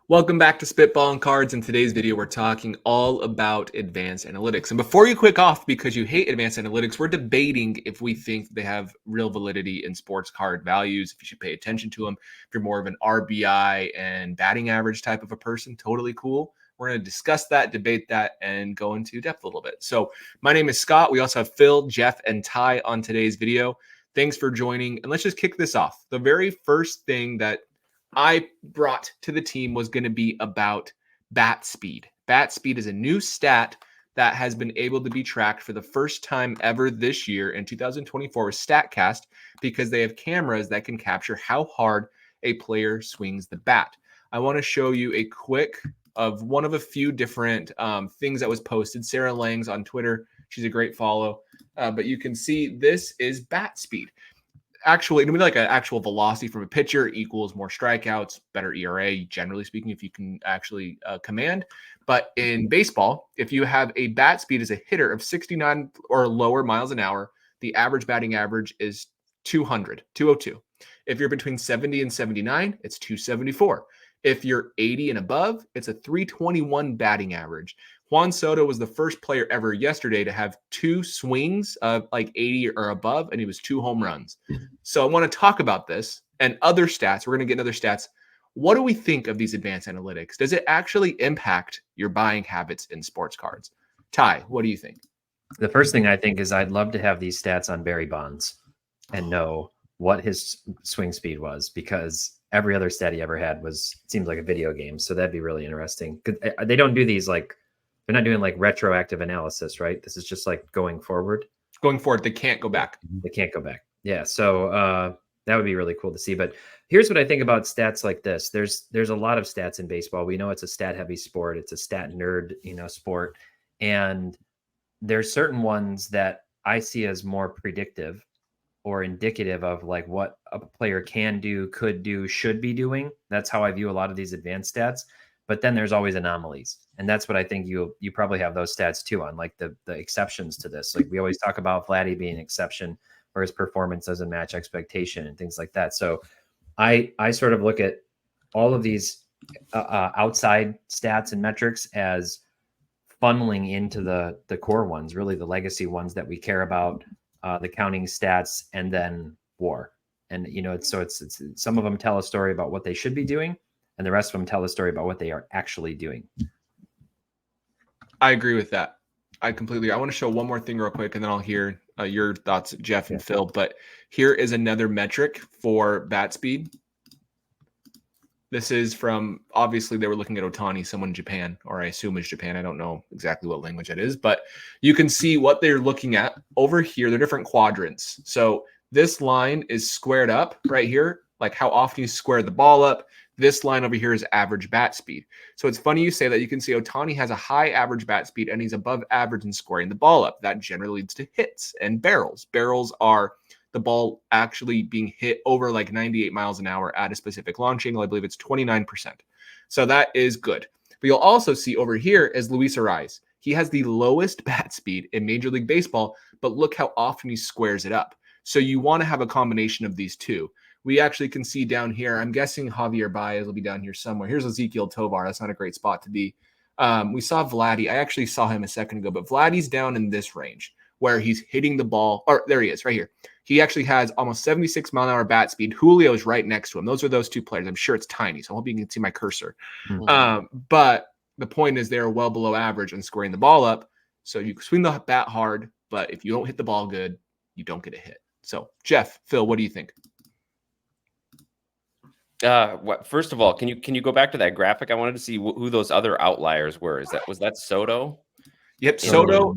Welcome back to Spitballin Cards. In today's video, we're talking all about advanced analytics. And before you click off because you hate advanced analytics, we're debating if we think they have real validity in sports card values, if you should pay attention to them. If you're more of an RBI and batting average type of a person, totally cool. We're going to discuss that, debate that, and go into depth a little bit. So my name is Scott. We also have Phil, Jeff, and Ty on today's video. Thanks for joining. And let's just kick this off. The very first thing that I brought to the team was going to be about bat speed. Bat speed is a new stat that has been able to be tracked for the first time ever this year in 2024 with StatCast because they have cameras that can capture how hard a player swings the bat. I want to show you a quick of one of a few different things that was posted. Sarah Lang's on Twitter. She's a great follow. But you can see this is bat speed. Actually, it'll be like an actual velocity from a pitcher equals more strikeouts, better ERA, generally speaking, if you can actually command. But in baseball, if you have a bat speed as a hitter of 69 or lower miles an hour, the average batting average is 202. If you're between 70 and 79, it's 274. If you're 80 and above, it's a 321 batting average. Juan Soto was the first player ever yesterday to have two swings of like 80 or above, and he was 2 home runs. So I want to talk about this and other stats. We're going to get other stats. What do we think of these advanced analytics? Does it actually impact your buying habits in sports cards? Ty, what do you think? The first thing I think is I'd love to have these stats on Barry Bonds and know what his swing speed was, because every other stat he ever had seems like a video game. So that'd be really interesting. They don't do these like, they're not doing like retroactive analysis, right? This is just like going forward. Going forward, they can't go back. They can't go back. Yeah. So that would be really cool to see. But here's what I think about stats like this. There's a lot of stats in baseball. We know it's a stat heavy sport. It's a stat nerd, sport. And there's certain ones that I see as more predictive or indicative of like what a player can do, could do, should be doing. That's how I view a lot of these advanced stats. But then there's always anomalies. And that's what I think you probably have those stats too on, like the exceptions to this. Like we always talk about Vladdy being an exception where his performance doesn't match expectation and things like that. So I sort of look at all of these outside stats and metrics as funneling into the core ones, really the legacy ones that we care about, the counting stats, and then WAR. And, it's some of them tell a story about what they should be doing, and the rest of them tell a story about what they are actually doing. I agree with that. I want to show one more thing real quick, and then I'll hear your thoughts, Jeff and Phil. But here is another metric for bat speed. This is from, obviously, they were looking at Ohtani, someone in Japan, or I assume is Japan. I don't know exactly what language that is, but you can see what they're looking at over here. They're different quadrants. So this line is squared up right here, like how often you square the ball up. This line over here is average bat speed. So it's funny you say that. You can see Ohtani has a high average bat speed, and he's above average in squaring the ball up. That generally leads to hits and barrels. Barrels are the ball actually being hit over like 98 miles an hour at a specific launch angle. I believe it's 29%. So that is good. But you'll also see over here is Luis Ariz. He has the lowest bat speed in Major League Baseball, but look how often he squares it up. So you want to have a combination of these two. We actually can see down here, I'm guessing Javier Baez will be down here somewhere. Here's Ezekiel Tovar. That's not a great spot to be. We saw Vladdy. I actually saw him a second ago, but Vladdy's down in this range where he's hitting the ball. Or there he is right here. He actually has almost 76 mile an hour bat speed. Julio is right next to him. Those are those two players. I'm sure it's tiny, so I hope you can see my cursor. Mm-hmm. But the point is they're well below average in squaring the ball up. So you swing the bat hard, but if you don't hit the ball good, you don't get a hit. So Jeff, Phil, what do you think? First of all, can you go back to that graphic? I wanted to see who those other outliers were. Was that Soto? Yep, Soto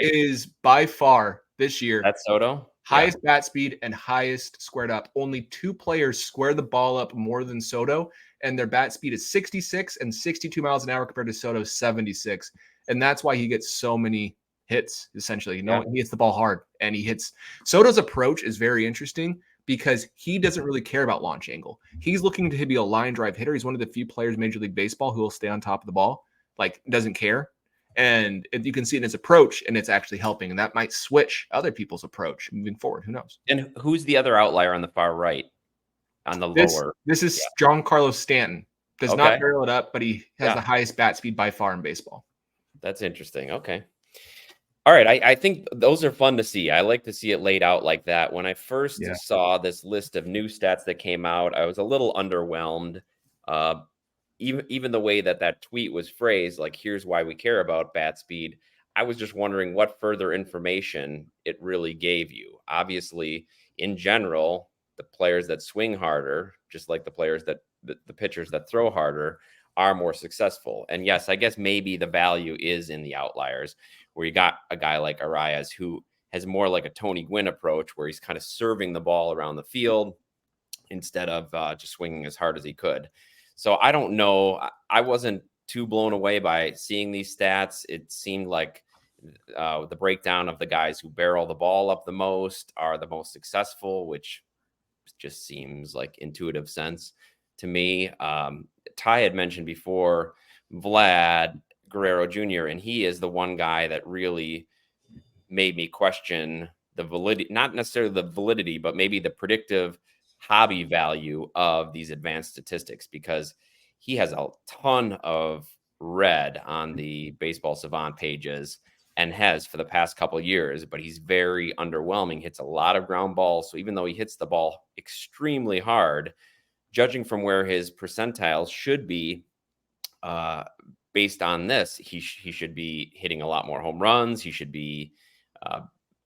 is by far this year. That's Soto. Highest bat speed and highest squared up. Only 2 players square the ball up more than Soto, and their bat speed is 66 and 62 miles an hour compared to Soto's 76. And that's why he gets so many hits, essentially. He hits the ball hard, and he hits. Soto's approach is very interesting because he doesn't really care about launch angle. He's looking to be a line drive hitter. He's one of the few players in Major League Baseball who will stay on top of the ball, like doesn't care. And you can see in his approach, and it's actually helping. And that might switch other people's approach moving forward. Who knows? And who's the other outlier on the far right, on the lower? This is Giancarlo Stanton. Does not Okay. barrel it up, but he has Yeah. the highest bat speed by far in baseball. That's interesting. Okay. All right. I think those are fun to see. I like to see it laid out like that. When I first Yeah. saw this list of new stats that came out, I was a little underwhelmed. Uh, even the way that tweet was phrased, like, here's why we care about bat speed. I was just wondering what further information it really gave you. Obviously, in general, the players that swing harder, just like the players that the pitchers that throw harder, are more successful. And yes, I guess maybe the value is in the outliers, where you got a guy like Arias who has more like a Tony Gwynn approach, where he's kind of serving the ball around the field instead of just swinging as hard as he could. So I don't know. I wasn't too blown away by seeing these stats. It seemed like the breakdown of the guys who barrel the ball up the most are the most successful, which just seems like intuitive sense to me. Ty had mentioned before Vlad Guerrero Jr., and he is the one guy that really made me question the validity, not necessarily the validity, but maybe the predictive hobby value of these advanced statistics, because he has a ton of red on the Baseball Savant pages and has for the past couple of years, but he's very underwhelming, hits a lot of ground balls. So even though he hits the ball extremely hard, judging from where his percentiles should be, based on this, he should be hitting a lot more home runs. He should be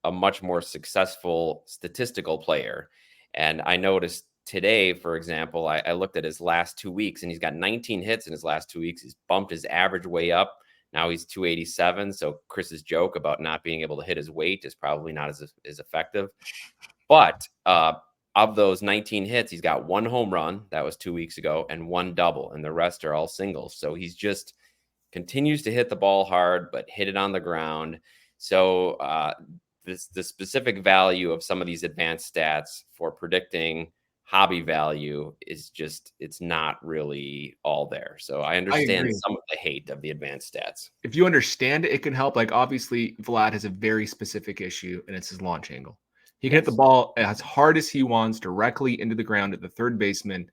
a much more successful statistical player. And I noticed today, for example, I looked at his last 2 weeks, and he's got 19 hits in his last 2 weeks. He's bumped his average way up. Now he's 287. So Chris's joke about not being able to hit his weight is probably not as effective. But of those 19 hits, he's got 1 home run. That was 2 weeks ago, and 1 double, and the rest are all singles. So he's just continues to hit the ball hard, but hit it on the ground. So the specific value of some of these advanced stats for predicting hobby value is just, it's not really all there. So I understand some of the hate of the advanced stats. If you understand it, it can help. Like, obviously, Vlad has a very specific issue, and it's his launch angle. He can hit the ball as hard as he wants directly into the ground at the third baseman.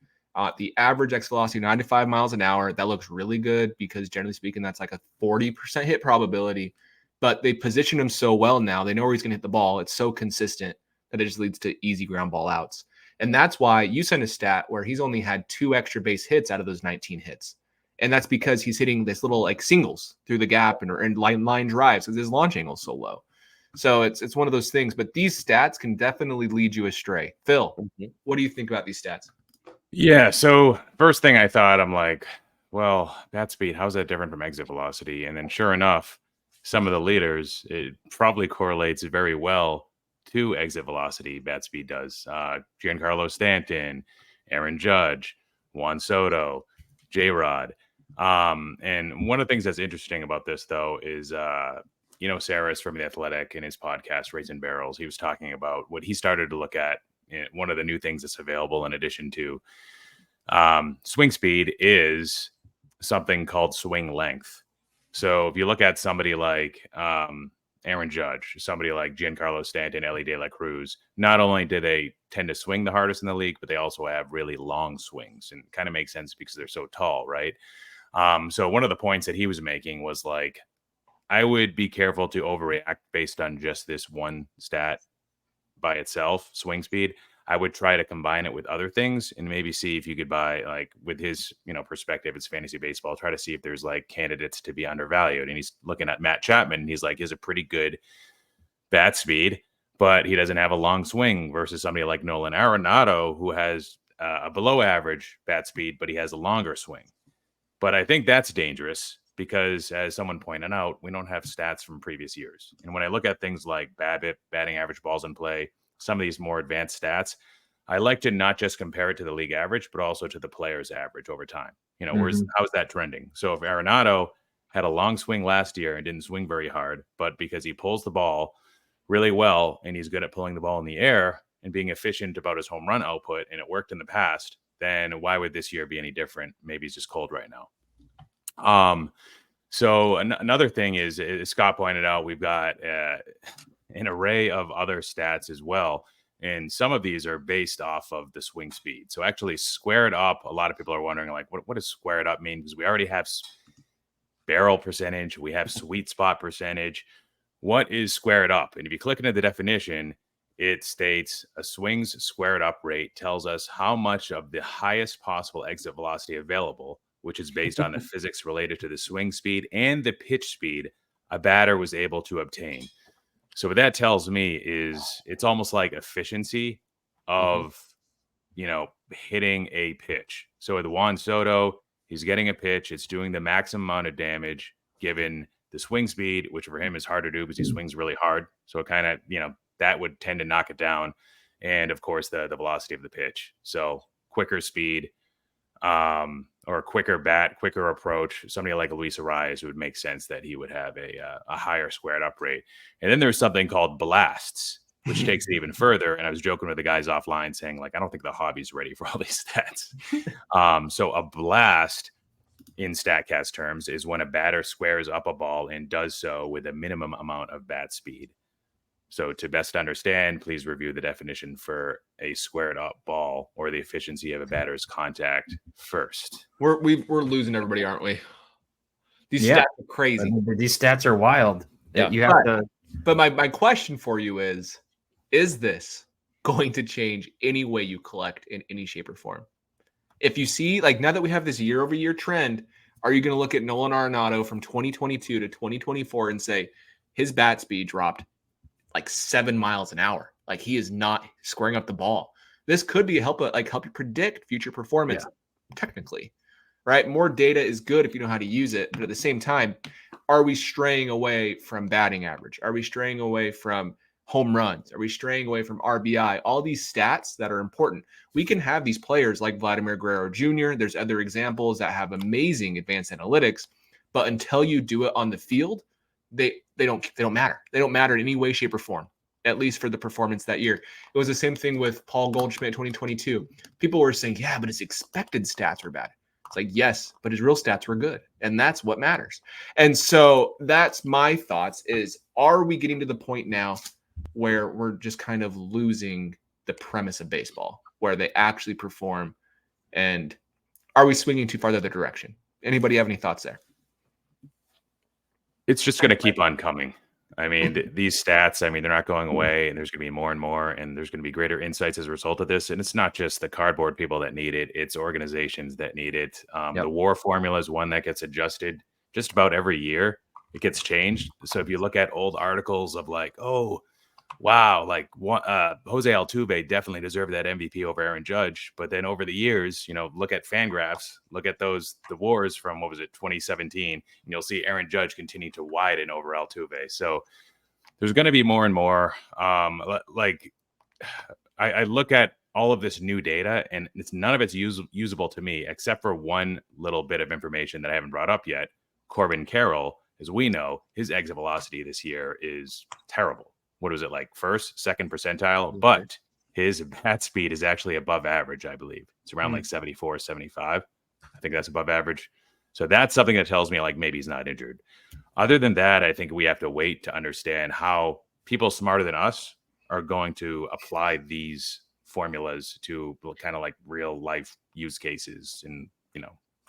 The average exit velocity, 95 miles an hour. That looks really good because, generally speaking, that's like a 40% hit probability. But they position him so well now. They know where he's going to hit the ball. It's so consistent that it just leads to easy ground ball outs. And that's why you sent a stat where he's only had 2 extra base hits out of those 19 hits. And that's because he's hitting this little like singles through the gap and line drives because his launch angle is so low. So it's one of those things. But these stats can definitely lead you astray. Phil, what do you think about these stats? Yeah, so first thing I thought, I'm like, well, bat speed, how's that different from exit velocity? And then sure enough, some of the leaders, it probably correlates very well to exit velocity, bat speed does. Giancarlo Stanton, Aaron Judge, Juan Soto, J-Rod. And one of the things that's interesting about this, though, is, Saris from The Athletic in his podcast, Raising Barrels, he was talking about what he started to look at. One of the new things that's available in addition to swing speed is something called swing length. So if you look at somebody like Aaron Judge, somebody like Giancarlo Stanton, Ellie De La Cruz, not only do they tend to swing the hardest in the league, but they also have really long swings, and kind of makes sense because they're so tall, right? So one of the points that he was making was like, I would be careful to overreact based on just this one stat by itself, swing speed. I would try to combine it with other things and maybe see if you could buy, like, with his, perspective, it's fantasy baseball, try to see if there's like candidates to be undervalued. And he's looking at Matt Chapman, and he's like, he has a pretty good bat speed, but he doesn't have a long swing, versus somebody like Nolan Arenado, who has a below average bat speed, but he has a longer swing. But I think that's dangerous because, as someone pointed out, we don't have stats from previous years. And when I look at things like BABIP, batting average, balls in play, some of these more advanced stats, I like to not just compare it to the league average, but also to the player's average over time. How's that trending? So if Arenado had a long swing last year and didn't swing very hard, but because he pulls the ball really well and he's good at pulling the ball in the air and being efficient about his home run output, and it worked in the past, then why would this year be any different? Maybe he's just cold right now. So another thing is, as Scott pointed out, we've got an array of other stats as well. And some of these are based off of the swing speed. So actually squared up, a lot of people are wondering, like, what does squared up mean? Because we already have barrel percentage, we have sweet spot percentage. What is squared up? And if you click into the definition, it states a swing's squared up rate tells us how much of the highest possible exit velocity available, which is based on the physics related to the swing speed and the pitch speed a batter was able to obtain. So what that tells me is it's almost like efficiency of, hitting a pitch. So with Juan Soto, he's getting a pitch. It's doing the maximum amount of damage given the swing speed, which for him is hard to do because he swings really hard. So it kind of, that would tend to knock it down. And of course, the velocity of the pitch. So quicker speed, or quicker bat, quicker approach. Somebody like Luis Arias, it would make sense that he would have a higher squared up rate. And then there's something called blasts, which takes it even further. And I was joking with the guys offline saying, like, I don't think the hobby's ready for all these stats. So a blast in StatCast terms is when a batter squares up a ball and does so with a minimum amount of bat speed. So to best understand, please review the definition for a squared up ball or the efficiency of a batter's contact first. We're losing everybody, aren't we? These stats are crazy. I mean, these stats are wild. Yeah. You have to. But my question for you is this going to change any way you collect in any shape or form? If you see, like, now that we have this year-over-year trend, are you going to look at Nolan Arenado from 2022 to 2024 and say his bat speed dropped like 7 miles an hour? Like, he is not squaring up the ball. This could be help you predict future performance, technically, right? More data is good if you know how to use it. But at the same time, are we straying away from batting average? Are we straying away from home runs? Are we straying away from RBI? All these stats that are important. We can have these players like Vladimir Guerrero Jr. There's other examples that have amazing advanced analytics, but until you do it on the field, they don't matter. They don't matter in any way, shape, or form, at least for the performance that year. It was the same thing with Paul Goldschmidt in 2022. People were saying, yeah, but his expected stats were bad. It's like, yes, but his real stats were good. And that's what matters. And so that's my thoughts is, are we getting to the point now where we're just kind of losing the premise of baseball, where they actually perform? And are we swinging too far the other direction? Anybody have any thoughts there? It's just going to keep on coming. I mean, these stats, I mean, they're not going away, and there's going to be more and more, and there's going to be greater insights as a result of this. And it's not just the cardboard people that need it. It's organizations that need it. The WAR formula is one that gets adjusted just about every year. It gets changed. So if you look at old articles of like, oh, wow, like Jose Altuve definitely deserved that MVP over Aaron Judge. But then over the years, look at Fangraphs, look at the wars from, 2017, and you'll see Aaron Judge continue to widen over Altuve. So there's going to be more and more. I look at all of this new data, and none of it's usable to me, except for one little bit of information that I haven't brought up yet. Corbin Carroll, as we know, his exit velocity this year is terrible. What was it, like first, second percentile? But his bat speed is actually above average, I believe. It's around like 74, 75. I think that's above average. So that's something that tells me like maybe he's not injured. Other than that, I think we have to wait to understand how people smarter than us are going to apply these formulas to kind of like real life use cases and,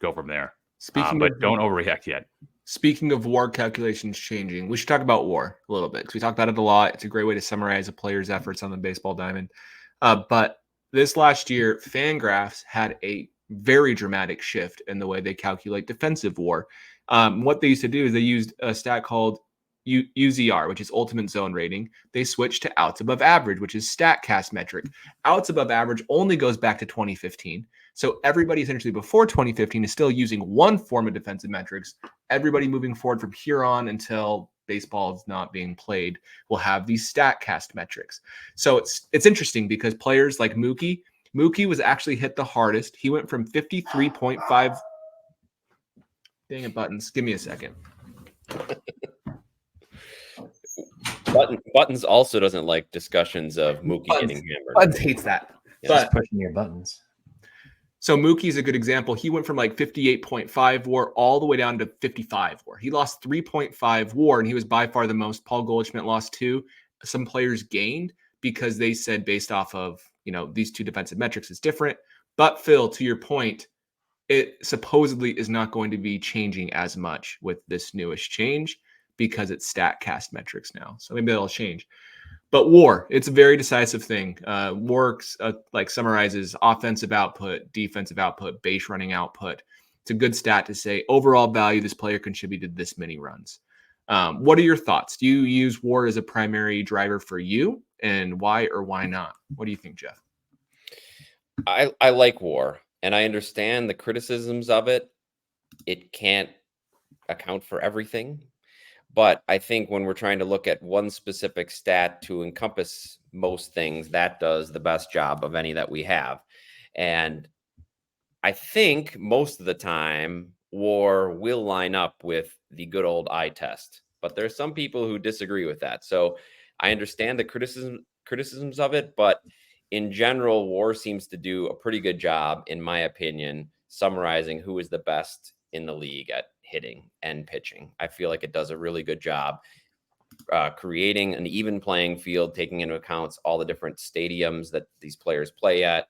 go from there. But don't overreact yet. Speaking of WAR calculations changing, we should talk about WAR a little bit because we talk about it a lot. It's a great way to summarize a player's efforts on the baseball diamond. But this last year, Fangraphs had a very dramatic shift in the way they calculate defensive WAR. What they used to do is they used a stat called UZR, which is ultimate zone rating. They switched to outs above average, which is StatCast metric. Outs above average only goes back to 2015. So everybody essentially before 2015 is still using one form of defensive metrics. Everybody moving forward from here on until baseball is not being played will have these StatCast metrics. So it's interesting because players like Mookie was actually hit the hardest. He went from 53.5. Dang it, Buttons. Give me a second. Buttons also doesn't like discussions of Mookie getting hammered. Buttons hates that. Just pushing your buttons. So Mookie's a good example. He went from like 58.5 WAR all the way down to 55 WAR. He lost 3.5 WAR, and he was by far the most. Paul Goldschmidt lost 2. Some players gained, because they said based off of, these two defensive metrics is different. But Phil, to your point, it supposedly is not going to be changing as much with this newest change because it's StatCast metrics now. So maybe that'll change. But WAR, it's a very decisive thing. WAR summarizes offensive output, defensive output, base running output. It's a good stat to say overall value, this player contributed this many runs. What are your thoughts? Do you use WAR as a primary driver for you, and why or why not? What do you think, Jeff? I like WAR, and I understand the criticisms of it. It can't account for everything. But I think when we're trying to look at one specific stat to encompass most things, that does the best job of any that we have. And I think most of the time, WAR will line up with the good old eye test. But there's some people who disagree with that. So I understand the criticisms of it, but in general, WAR seems to do a pretty good job, in my opinion, summarizing who is the best in the league at hitting and pitching. I feel like it does a really good job creating an even playing field, taking into account all the different stadiums that these players play at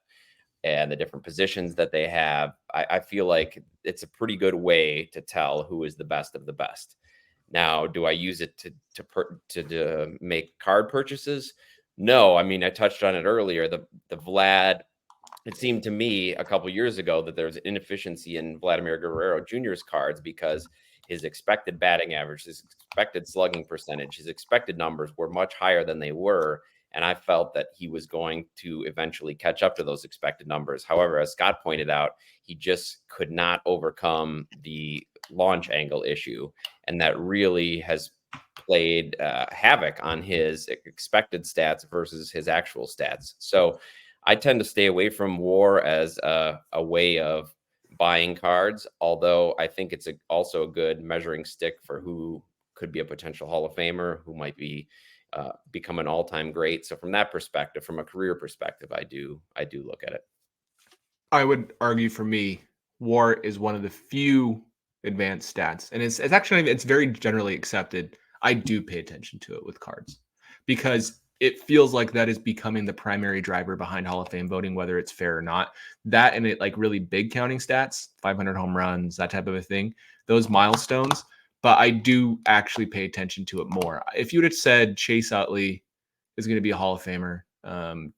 and the different positions that they have. I feel like it's a pretty good way to tell who is the best of the best. Now, do I use it to make card purchases? No. I mean, I touched on it earlier. The Vlad, it seemed to me a couple years ago that there was an inefficiency in Vladimir Guerrero Jr.'s cards because his expected batting average, his expected slugging percentage, his expected numbers were much higher than they were. And I felt that he was going to eventually catch up to those expected numbers. However, as Scott pointed out, he just could not overcome the launch angle issue. And that really has played havoc on his expected stats versus his actual stats. So I tend to stay away from WAR as a way of buying cards, although I think it's also a good measuring stick for who could be a potential Hall of Famer, who might be become an all-time great. So from that perspective, from a career perspective, I do look at it. I would argue for me, WAR is one of the few advanced stats, and it's very generally accepted. I do pay attention to it with cards because it feels like that is becoming the primary driver behind Hall of Fame voting, whether it's fair or not. That and it like really big counting stats, 500 home runs, that type of a thing, those milestones. But I do actually pay attention to it more. If you would have said Chase Utley is going to be a Hall of Famer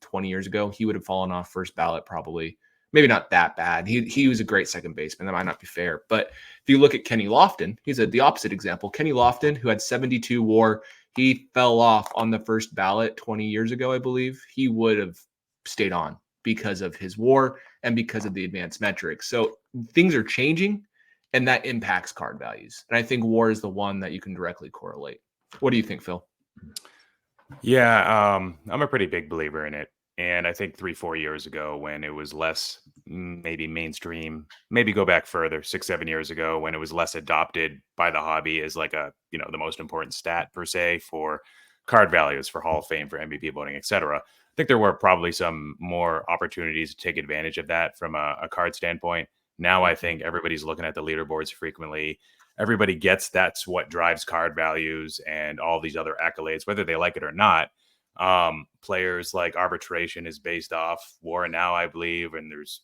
20 years ago, he would have fallen off first ballot probably. Maybe not that bad. He was a great second baseman. That might not be fair. But if you look at Kenny Lofton, he's the opposite example. Kenny Lofton, who had 72 WAR, he fell off on the first ballot 20 years ago, I believe. He would have stayed on because of his WAR and because of the advanced metrics. So things are changing, and that impacts card values. And I think WAR is the one that you can directly correlate. What do you think, Phil? Yeah, I'm a pretty big believer in it. And I think 3-4 years ago, when it was less maybe mainstream, maybe go back further, 6-7 years ago, when it was less adopted by the hobby as like the most important stat per se for card values, for Hall of Fame, for MVP voting, etc. I think there were probably some more opportunities to take advantage of that from a card standpoint. Now I think everybody's looking at the leaderboards frequently. Everybody gets that's what drives card values and all these other accolades, whether they like it or not. Players like arbitration is based off WAR now, I believe, and there's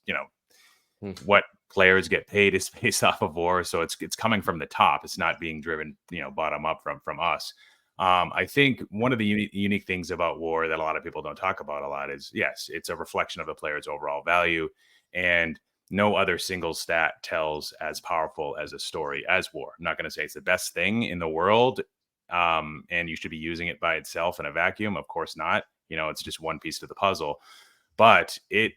what players get paid is based off of WAR, so it's coming from the top. It's not being driven bottom up from us. I think one of the unique things about WAR that a lot of people don't talk about a lot is, yes, it's a reflection of the player's overall value, and no other single stat tells as powerful as a story as WAR. I'm not going to say it's the best thing in the world, and you should be using it by itself in a vacuum. Of course not. It's just one piece to the puzzle, but it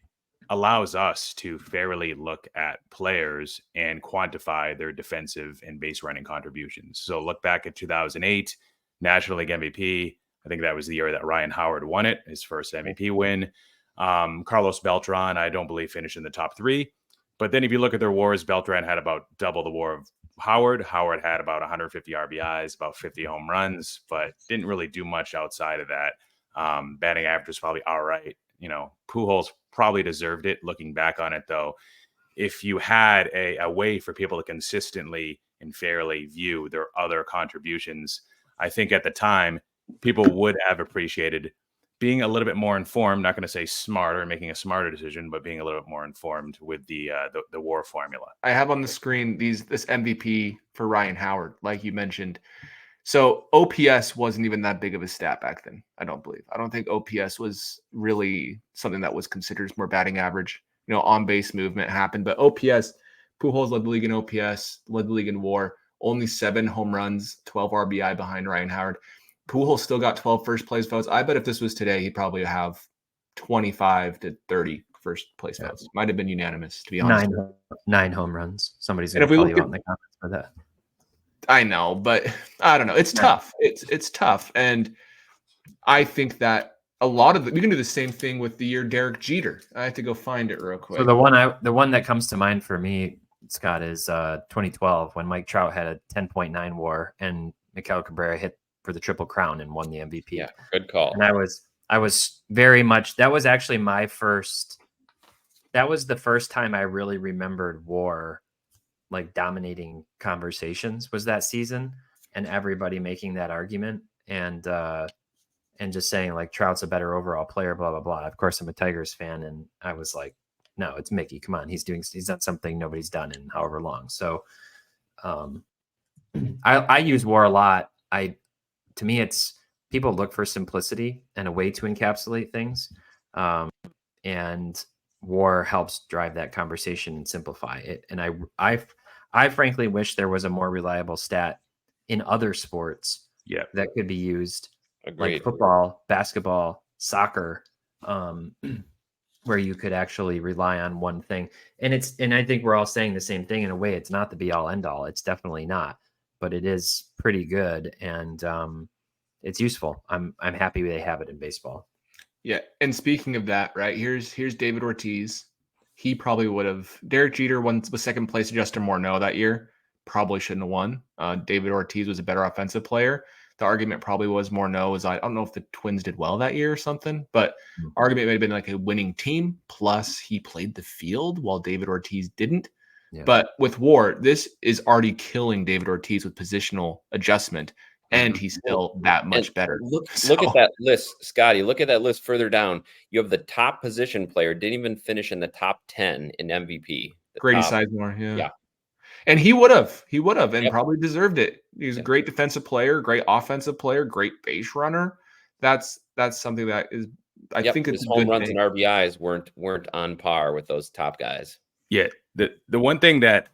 allows us to fairly look at players and quantify their defensive and base running contributions. So look back at 2008 National League MVP. I think that was the year that Ryan Howard won it, his first MVP win. Carlos Beltran, I don't believe, finished in the top 3. But then if you look at their WARs, Beltran had about double the WAR of Howard. Howard had about 150 RBIs, about 50 home runs, but didn't really do much outside of that. Batting average was probably all right. Pujols probably deserved it. Looking back on it, though, if you had a way for people to consistently and fairly view their other contributions, I think at the time people would have appreciated being a little bit more informed, not going to say smarter, making a smarter decision, but being a little bit more informed with the WAR formula. I have on the screen this MVP for Ryan Howard, like you mentioned. So OPS wasn't even that big of a stat back then, I don't believe. I don't think OPS was really something that was considered as more batting average. On base movement happened, but OPS, Pujols led the league in OPS, led the league in WAR, only 7 home runs, 12 RBI behind Ryan Howard. Pujols still got 12 first place votes. I bet if this was today, he'd probably have 25 to 30 first place votes. Might have been unanimous, to be honest. 9 home runs. Somebody's And going if to we call look you at- out in the comments for that. I know, but I don't know. It's tough. It's tough. And I think that a lot of we can do the same thing with the year Derek Jeter. I have to go find it real quick. So the one that comes to mind for me, Scott, is 2012 when Mike Trout had a 10.9 WAR and Miguel Cabrera hit for the Triple Crown and won the MVP. Yeah, good call. And I was very much, that was actually that was the first time I really remembered WAR like dominating conversations was that season, and everybody making that argument and just saying like Trout's a better overall player, blah, blah, blah. Of course, I'm a Tigers fan. And I was like, no, it's Mickey. Come on. He's done something nobody's done in however long. So I use WAR a lot. To me, it's people look for simplicity and a way to encapsulate things. And WAR helps drive that conversation and simplify it. And I frankly wish there was a more reliable stat in other sports that could be used. Agreed. Like football, basketball, soccer, where you could actually rely on one thing. And I think we're all saying the same thing in a way. It's not the be all end all. It's definitely not, but it is pretty good. And it's useful. I'm happy they have it in baseball. Yeah. And speaking of that, right, here's David Ortiz. He probably would have. Derek Jeter was second place to Justin Morneau that year. Probably shouldn't have won. David Ortiz was a better offensive player. The argument probably was Morneau. I don't know if the Twins did well that year or something, but argument may have been like a winning team. Plus, he played the field while David Ortiz didn't. Yeah. But with WAR, this is already killing David Ortiz with positional adjustment, and he's still that much better. Look at that list, Scotty. Look at that list further down. You have the top position player, didn't even finish in the top 10 in MVP. Grady Sizemore, yeah. And he would have, and probably deserved it. He's a great defensive player, great offensive player, great base runner. That's something that is, I think it's his home runs and RBIs weren't on par with those top guys. Yeah, the one thing that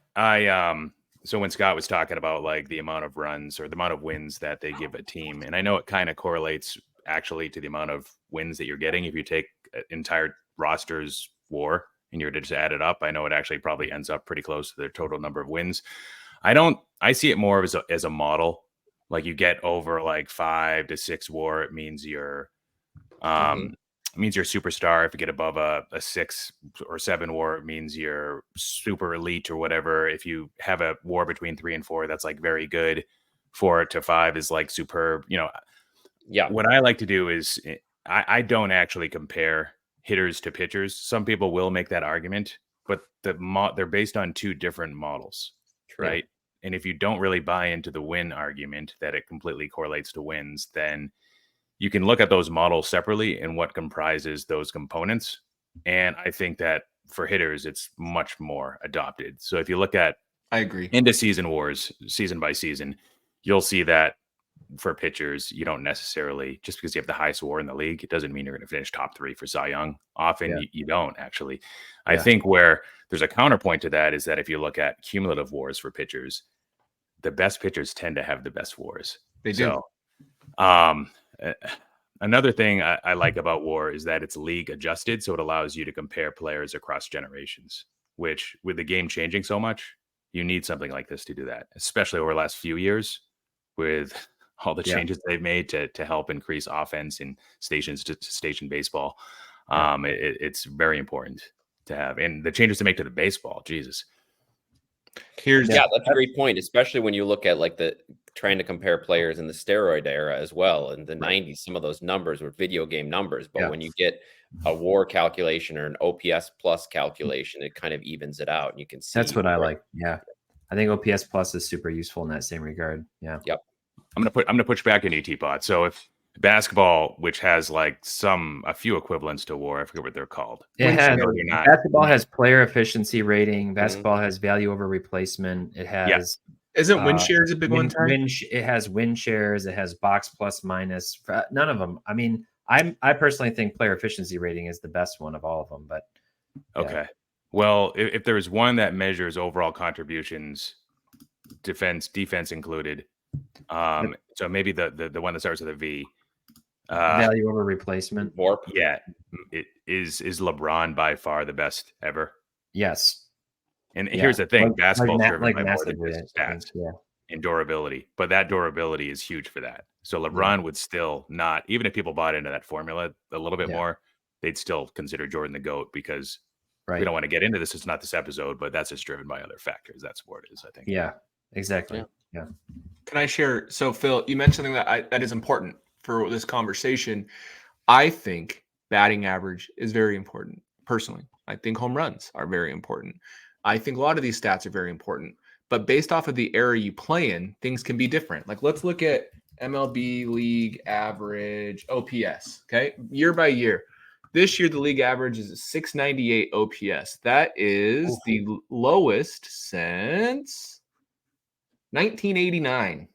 so when Scott was talking about like the amount of runs or the amount of wins that they give a team, and I know it kind of correlates actually to the amount of wins that you're getting if you take entire roster's WAR and you're to just add it up. I know it actually probably ends up pretty close to their total number of wins. I see it more as a model. Like you get over like 5 to 6 WAR, it means you're superstar. If you get above a 6 or 7 WAR, it means you're super elite or whatever. If you have a WAR between 3 and 4, that's like very good. 4 to 5 is like superb. What I like to do is I don't actually compare hitters to pitchers. Some people will make that argument, but they're based on 2 different models, right? And if you don't really buy into the win argument that it completely correlates to wins, then you can look at those models separately and what comprises those components. And I think that for hitters, it's much more adopted. So if you look at, I agree, into season wars, season by season, you'll see that for pitchers, you don't necessarily, just because you have the highest WAR in the league, it doesn't mean you're going to finish top 3 for Cy Young. Often you don't actually. I think where there's a counterpoint to that is that if you look at cumulative WARs for pitchers, the best pitchers tend to have the best WARs. They do. So, another thing I like about WAR is that it's league adjusted. So it allows you to compare players across generations, which with the game changing so much, you need something like this to do that, especially over the last few years with all the changes they've made to help increase offense in stations to station baseball. It's very important to have, and the changes to make to the baseball, Jesus. That's a great point, especially when you look at like the trying to compare players in the steroid era as well. In the 90s, some of those numbers were video game numbers, but when you get a WAR calculation or an OPS plus calculation, it kind of evens it out, and you can see. That's what I like. Yeah, I think OPS plus is super useful in that same regard. Yeah. Yep. I'm gonna push back into Teapot. So Basketball, which has like a few equivalents to WAR. I forget what they're called. It has No, they're not. basketball has player efficiency rating. Basketball has value over replacement. It has Isn't win shares a big one, Ty? it has win shares. It has box plus minus. None of them. I mean, I personally think player efficiency rating is the best one of all of them. But Okay. Well, if there's one that measures overall contributions, defense included, so maybe the one that starts with a V. Value over replacement. Warp. Yeah, it is LeBron by far the best ever. Yes. And here's the thing: basketball's driven by more than massively, just stats and durability, but that durability is huge for that. So LeBron would still not, even if people bought into that formula a little bit more, they'd still consider Jordan the GOAT because we don't want to get into this. It's not this episode, but that's just driven by other factors. That's what it is, I think. Yeah, exactly. Yeah. Can I share? So, Phil, you mentioned something that is important for this conversation. I think batting average is very important. Personally, I think home runs are very important. I think a lot of these stats are very important. But based off of the era you play in, things can be different. Like, let's look at MLB league average OPS. Okay, year by year. This year, the league average is a 698 OPS. That is the lowest since 1989.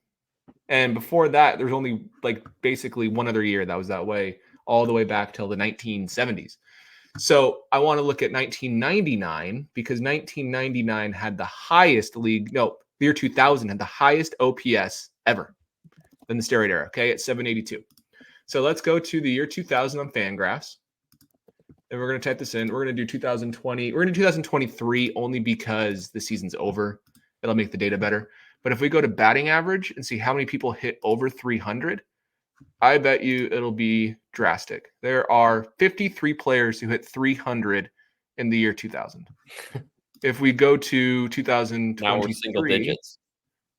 And before that, there's only like basically one other year that was that way, all the way back till the 1970s. So I want to look at 1999 because 1999 had the highest league. No, the year 2000 had the highest OPS ever in the steroid era. Okay, at 782. So let's go to the year 2000 on Fangraphs. And we're going to type this in. We're going to do 2020. We're going to do 2023 only because the season's over. It'll make the data better. But if we go to batting average and see how many people hit over 300, I bet you it'll be drastic. There are 53 players who hit 300 in the year 2000. If we go to 2023, now we're single digits.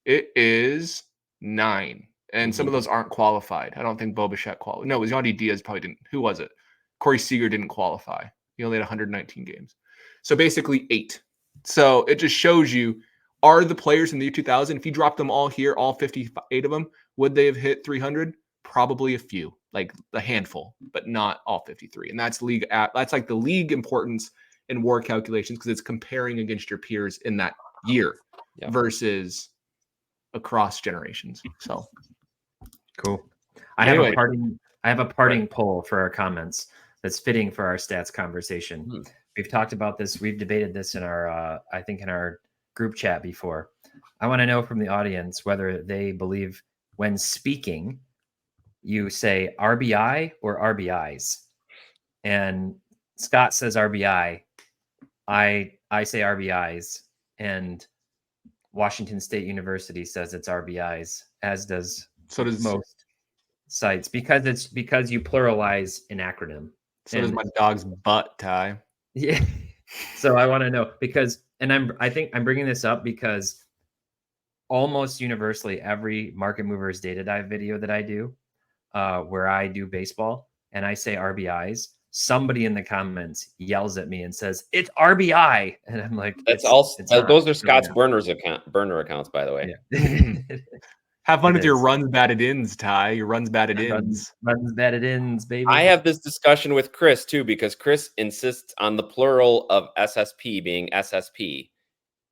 It is 9. And some of those aren't qualified. I don't think Bo Bichette qualified. No, it was Yandy Diaz probably didn't. Who was it? Corey Seager didn't qualify. He only had 119 games. So basically 8. So it just shows you, are the players in the year 2000, if you drop them all here, all 58 of them, would they have hit 300? Probably a few, like a handful, but not all 53. And that's that's like the league importance in WAR calculations because it's comparing against your peers in that year versus across generations. So cool. I have a parting poll for our comments that's fitting for our stats conversation. We've talked about this. We've debated this in our, I think in our group chat before. I want to know from the audience whether they believe when speaking, you say RBI or RBIs. And Scott says RBI. I say RBIs. And Washington State University says it's RBIs, as does most sites, because you pluralize an acronym. So does my dog's butt, Ty. Yeah. So I want to know I think I'm bringing this up because almost universally every Market Movers Data Dive video that I do, where I do baseball and I say RBIs, somebody in the comments yells at me and says it's RBI, and I'm like, those are Scott's burner accounts, by the way. Yeah. Have fun with your runs batted ins, Ty. Your runs batted ins. Runs batted ins, baby. I have this discussion with Chris too, because Chris insists on the plural of SSP being SSP,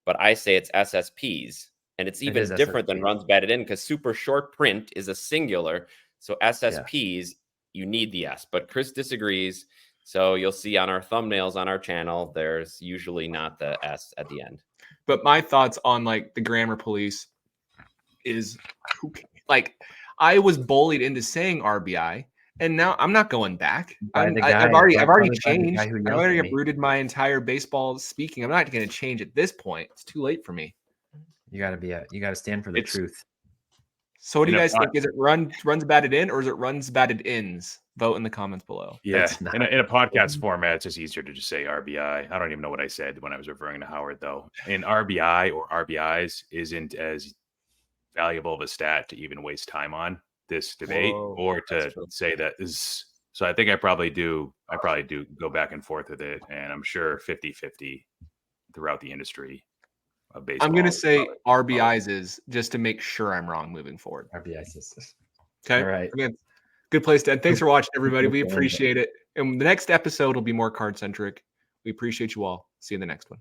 but I say it's SSPs. And it's even different than runs batted in because super short print is a singular. So SSPs, you need the S. But Chris disagrees. So you'll see on our thumbnails on our channel, there's usually not the S at the end. But my thoughts on like the grammar police is like I was bullied into saying RBI, and now I'm not going back. I've already changed. I've already uprooted my entire baseball speaking. I'm not going to change at this point. It's too late for me. You got to stand for the truth. So what do you guys think? Is it runs batted in or is it runs batted ins? Vote in the comments below. Yeah, in a podcast format, it's just easier to just say RBI. I don't even know what I said when I was referring to Howard, though. And RBI or RBIs isn't as valuable of a stat to even waste time on this debate or to say that is. So I think I probably do go back and forth with it, and I'm sure 50-50 throughout the industry. I'm going to say RBIs is just to make sure I'm wrong moving forward. RBIs is. Okay. All right. Good place to end. Thanks for watching, everybody. We appreciate it. And the next episode will be more card centric. We appreciate you all. See you in the next one.